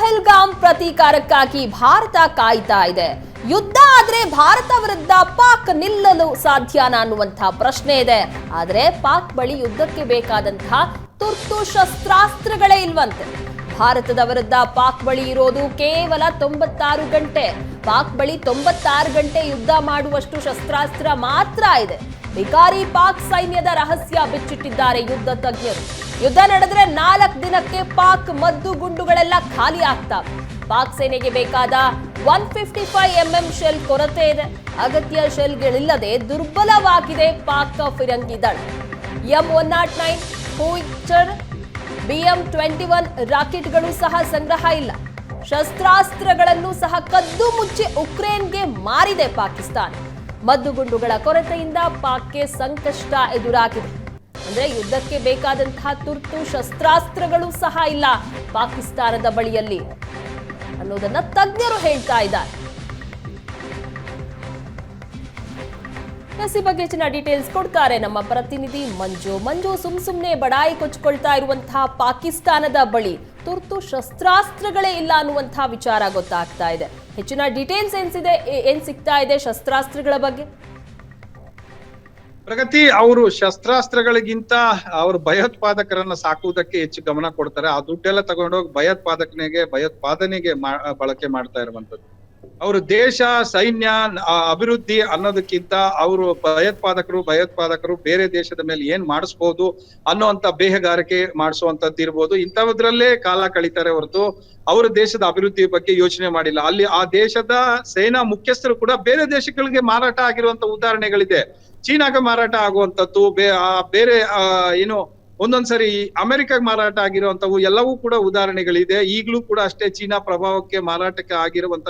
ಪಹಲ್ಗಾಮ್ ಪ್ರತೀಕಾರಕ್ಕಾಗಿ ಭಾರತ ಕಾಯ್ತಾ ಇದೆ. ಯುದ್ಧ ಆದ್ರೆ ಭಾರತ ವಿರುದ್ಧ ಪಾಕ್ ನಿಲ್ಲಲು ಸಾಧ್ಯನಾ ಅನ್ನುವಂತಹ ಪ್ರಶ್ನೆ ಇದೆ. ಆದ್ರೆ ಪಾಕ್ ಬಳಿ ಯುದ್ಧಕ್ಕೆ ಬೇಕಾದಂತಹ ತುರ್ತು ಶಸ್ತ್ರಾಸ್ತ್ರಗಳೇ ಇಲ್ವಂತೆ. ಭಾರತದ ವಿರುದ್ಧ ಪಾಕ್ ಬಳಿ ಇರೋದು ಕೇವಲ 96 ಗಂಟೆ. ಪಾಕ್ ಬಳಿ 96 ಗಂಟೆ ಯುದ್ಧ ಮಾಡುವಷ್ಟು ಶಸ್ತ್ರಾಸ್ತ್ರ ಮಾತ್ರ ಇದೆ. ಬಿಕಾರಿ ಪಾಕ್ ಸೈನ್ಯದ ರಹಸ್ಯ ಬಿಚ್ಚಿಟ್ಟಿದ್ದಾರೆ ಯುದ್ಧ ತಜ್ಞರು. ಯುದ್ಧ ನಡೆದ್ರೆ 4 ದಿನಕ್ಕೆ ಪಾಕ್ ಮದ್ದು ಗುಂಡುಗಳೆಲ್ಲ ಖಾಲಿ ಆಗ್ತಾವೆ. ಪಾಕ್ ಸೇನೆಗೆ ಬೇಕಾದ 155mm ಶೆಲ್ ಕೊರತೆ ಇದೆ. ಅಗತ್ಯ ಶೆಲ್ಗಳಿಲ್ಲದೆ ದುರ್ಬಲವಾಗಿದೆ ಪಾಕ್ ಫಿರಂಗಿ ದಳ. M109 ಹೂವಿಚರ್ BM-21 ರಾಕೆಟ್ಗಳು ಸಹ ಸಂಗ್ರಹ ಇಲ್ಲ. ಶಸ್ತ್ರಾಸ್ತ್ರಗಳನ್ನು ಸಹ ಕದ್ದು ಮುಚ್ಚಿ ಉಕ್ರೇನ್ಗೆ ಮಾರಿದೆ ಪಾಕಿಸ್ತಾನ. ಮದ್ದುಗುಂಡುಗಳ ಕೊರತೆಯಿಂದ ಪಾಕ್ಗೆ ಸಂಕಷ್ಟ ಎದುರಾಗಿದೆ. ಅಂದ್ರೆ ಯುದ್ಧಕ್ಕೆ ಬೇಕಾದಂತಹ ತುರ್ತು ಶಸ್ತ್ರಾಸ್ತ್ರಗಳು ಸಹ ಇಲ್ಲ ಪಾಕಿಸ್ತಾನದ ಬಳಿಯಲ್ಲಿ ಅನ್ನೋದನ್ನ ತಜ್ಞರು ಹೇಳ್ತಾ ಇದ್ದಾರೆ. ಈ ಬಗ್ಗೆ ಹೆಚ್ಚಿನ ಡೀಟೇಲ್ಸ್ ಕೊಡ್ತಾರೆ ನಮ್ಮ ಪ್ರತಿನಿಧಿ ಮಂಜು. ಸುಮ್ನೆ ಬಡಾಯಿ ಕೊಚ್ಕೊಳ್ತಾ ಇರುವಂತಹ ಪಾಕಿಸ್ತಾನದ ಬಳಿ ತುರ್ತು ಶಸ್ತ್ರಾಸ್ತ್ರಗಳೇ ಇಲ್ಲ ಅನ್ನುವಂತಹ ವಿಚಾರ ಗೊತ್ತಾಗ್ತಾ ಇದೆ. ಹೆಚ್ಚಿನ ಡೀಟೇಲ್ಸ್ ಏನ್ ಸಿಗ್ತಾ ಇದೆ ಶಸ್ತ್ರಾಸ್ತ್ರಗಳ ಬಗ್ಗೆ? ಪ್ರಗತಿ, ಅವರು ಶಸ್ತ್ರಾಸ್ತ್ರಗಳಿಗಿಂತ ಅವರು ಭಯೋತ್ಪಾದಕರನ್ನ ಸಾಕುವುದಕ್ಕೆ ಹೆಚ್ಚು ಗಮನ ಕೊಡ್ತಾರೆ. ಆ ದುಡ್ಡೆಲ್ಲ ತಗೊಂಡೋಗಿ ಭಯೋತ್ಪಾದನೆಗೆ ಬಳಕೆ ಮಾಡ್ತಾ ಇರುವಂತದ್ದು. ಅವರು ದೇಶ ಸೈನ್ಯ ಅಭಿವೃದ್ಧಿ ಅನ್ನೋದಕ್ಕಿಂತ ಅವರು ಭಯೋತ್ಪಾದಕರು ಬೇರೆ ದೇಶದ ಮೇಲೆ ಏನ್ ಮಾಡಿಸ್ಬೋದು ಅನ್ನೋಂತ ಬೇಹಗಾರಿಕೆ ಮಾಡಿಸುವಂತದ್ದು ಇರ್ಬೋದು. ಇಂಥದ್ರಲ್ಲೇ ಕಾಲ ಕಳೀತಾರೆ ಹೊರತು ಅವರ ದೇಶದ ಅಭಿವೃದ್ಧಿ ಬಗ್ಗೆ ಯೋಚನೆ ಮಾಡಿಲ್ಲ. ಅಲ್ಲಿ ಆ ದೇಶದ ಸೇನಾ ಮುಖ್ಯಸ್ಥರು ಕೂಡ ಬೇರೆ ದೇಶಗಳಿಗೆ ಮಾರಾಟ ಆಗಿರುವಂತ ಉದಾಹರಣೆಗಳಿದೆ. ಚೀನಾಗೆ ಮಾರಾಟ ಆಗುವಂತದ್ದು, ಬೇರೆ ಏನು ಒಂದೊಂದ್ಸರಿ ಅಮೆರಿಕಾಗ್ ಮಾರಾಟ ಆಗಿರುವಂತವು ಎಲ್ಲವೂ ಕೂಡ ಉದಾಹರಣೆಗಳಿದೆ. ಈಗಲೂ ಕೂಡ ಅಷ್ಟೇ ಚೀನಾ ಪ್ರಭಾವಕ್ಕೆ ಮಾರಾಟಕ್ಕೆ ಆಗಿರುವಂತ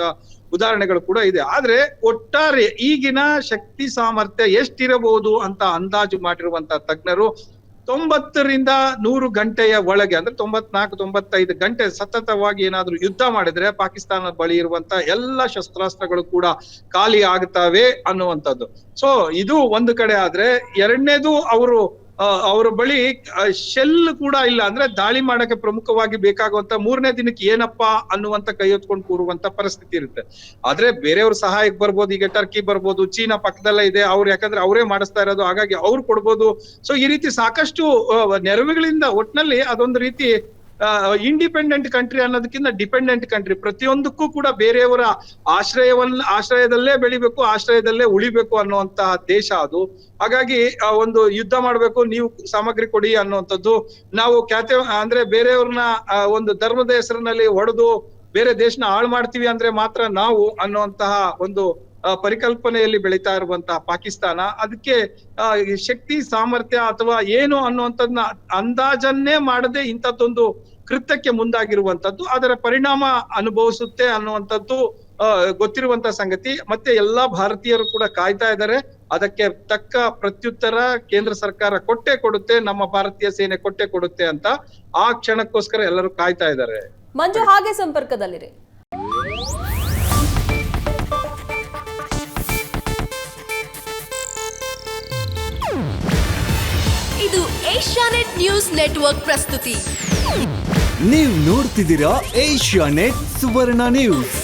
ಉದಾಹರಣೆಗಳು ಕೂಡ ಇದೆ. ಆದ್ರೆ ಒಟ್ಟಾರೆ ಈಗಿನ ಶಕ್ತಿ ಸಾಮರ್ಥ್ಯ ಎಷ್ಟಿರಬಹುದು ಅಂತ ಅಂದಾಜು ಮಾಡಿರುವಂತ ತಜ್ಞರು 90ರಿಂದ 100 ಗಂಟೆಯ ಒಳಗೆ, ಅಂದ್ರೆ 94-95 ಗಂಟೆ ಸತತವಾಗಿ ಏನಾದ್ರೂ ಯುದ್ಧ ಮಾಡಿದ್ರೆ ಪಾಕಿಸ್ತಾನದ ಬಳಿ ಇರುವಂತ ಎಲ್ಲ ಶಸ್ತ್ರಾಸ್ತ್ರಗಳು ಕೂಡ ಖಾಲಿ ಆಗ್ತವೆ ಅನ್ನುವಂಥದ್ದು. ಸೊ ಇದು ಒಂದು ಕಡೆ ಆದ್ರೆ, ಎರಡನೇದು ಅವರ ಬಳಿ ಶೆಲ್ ಕೂಡ ಇಲ್ಲ. ಅಂದ್ರೆ ದಾಳಿ ಮಾಡಕ್ಕೆ ಪ್ರಮುಖವಾಗಿ ಬೇಕಾಗುವಂತ 3ನೇ ದಿನಕ್ಕೆ ಏನಪ್ಪಾ ಅನ್ನುವಂತ ಕೈ ಹೊತ್ಕೊಂಡು ಕೂರುವಂತ ಪರಿಸ್ಥಿತಿ ಇರುತ್ತೆ. ಆದ್ರೆ ಬೇರೆಯವ್ರ ಸಹಾಯಕ್ಕೆ ಬರ್ಬೋದು. ಈಗ ಟರ್ಕಿ ಬರ್ಬೋದು, ಚೀನಾ ಪಕ್ಕದಲ್ಲೇ ಇದೆ, ಯಾಕಂದ್ರೆ ಅವರೇ ಮಾಡಿಸ್ತಾ ಇರೋದು, ಹಾಗಾಗಿ ಅವ್ರು ಕೊಡ್ಬೋದು. ಸೊ ಈ ರೀತಿ ಸಾಕಷ್ಟು ನೆರವುಗಳಿಂದ ಒಟ್ನಲ್ಲಿ ಅದೊಂದು ರೀತಿ ಇಂಡಿಪೆಂಡೆಂಟ್ ಕಂಟ್ರಿ ಅನ್ನೋದಕ್ಕಿಂತ ಡಿಪೆಂಡೆಂಟ್ ಕಂಟ್ರಿ. ಪ್ರತಿಯೊಂದಕ್ಕೂ ಕೂಡ ಬೇರೆಯವರ ಆಶ್ರಯದಲ್ಲೇ ಬೆಳಿಬೇಕು, ಆಶ್ರಯದಲ್ಲೇ ಉಳಿಬೇಕು ಅನ್ನುವಂತಹ ದೇಶ ಅದು. ಹಾಗಾಗಿ ಒಂದು ಯುದ್ಧ ಮಾಡ್ಬೇಕು, ನೀವು ಸಾಮಗ್ರಿ ಕೊಡಿ ಅನ್ನುವಂಥದ್ದು. ನಾವು ಅಂದ್ರೆ ಬೇರೆಯವ್ರನ್ನ ಒಂದು ಧರ್ಮದ ಹೆಸರಿನಲ್ಲಿ ಹೊಡೆದು ಬೇರೆ ದೇಶನ ಹಾಳು ಮಾಡ್ತೀವಿ ಅಂದ್ರೆ ಮಾತ್ರ ನಾವು ಅನ್ನುವಂತಹ ಒಂದು ಪರಿಕಲ್ಪನೆಯಲ್ಲಿ ಬೆಳೀತಾ ಇರುವಂತಹ ಪಾಕಿಸ್ತಾನ ಅದಕ್ಕೆ ಶಕ್ತಿ ಸಾಮರ್ಥ್ಯ ಅಥವಾ ಏನು ಅನ್ನುವಂಥದ್ದನ್ನ ಅಂದಾಜನ್ನೇ ಮಾಡದೆ ಇಂಥದ್ದೊಂದು ಕೃತ್ಯಕ್ಕೆ ಮುಂದಾಗಿರುವಂತದ್ದು, ಅದರ ಪರಿಣಾಮ ಅನುಭವಿಸುತ್ತೆ ಅನ್ನುವಂಥದ್ದು ಗೊತ್ತಿರುವಂತ ಸಂಗತಿ. ಮತ್ತೆ ಎಲ್ಲಾ ಭಾರತೀಯರು ಕೂಡ ಕಾಯ್ತಾ ಇದ್ದಾರೆ. ಅದಕ್ಕೆ ತಕ್ಕ ಪ್ರತ್ಯುತ್ತರ ಕೇಂದ್ರ ಸರ್ಕಾರ ಕೊಟ್ಟೆ ಕೊಡುತ್ತೆ, ನಮ್ಮ ಭಾರತೀಯ ಸೇನೆ ಕೊಟ್ಟೆ ಕೊಡುತ್ತೆ ಅಂತ ಆ ಕ್ಷಣಕ್ಕೋಸ್ಕರ ಎಲ್ಲರೂ ಕಾಯ್ತಾ ಇದ್ದಾರೆ. ಮಂಜು, ಹಾಗೆ ಸಂಪರ್ಕದಲ್ಲಿರಿ. ಇದು ಏಷ್ಯಾನೆಟ್ ನ್ಯೂಸ್ ನೆಟ್ವರ್ಕ್ ಪ್ರಸ್ತುತಿ. ನೀವು ನೋಡ್ತಿದ್ದೀರಾ ಏಷ್ಯಾನೆಟ್ ಸುವರ್ಣ ನ್ಯೂಸ್.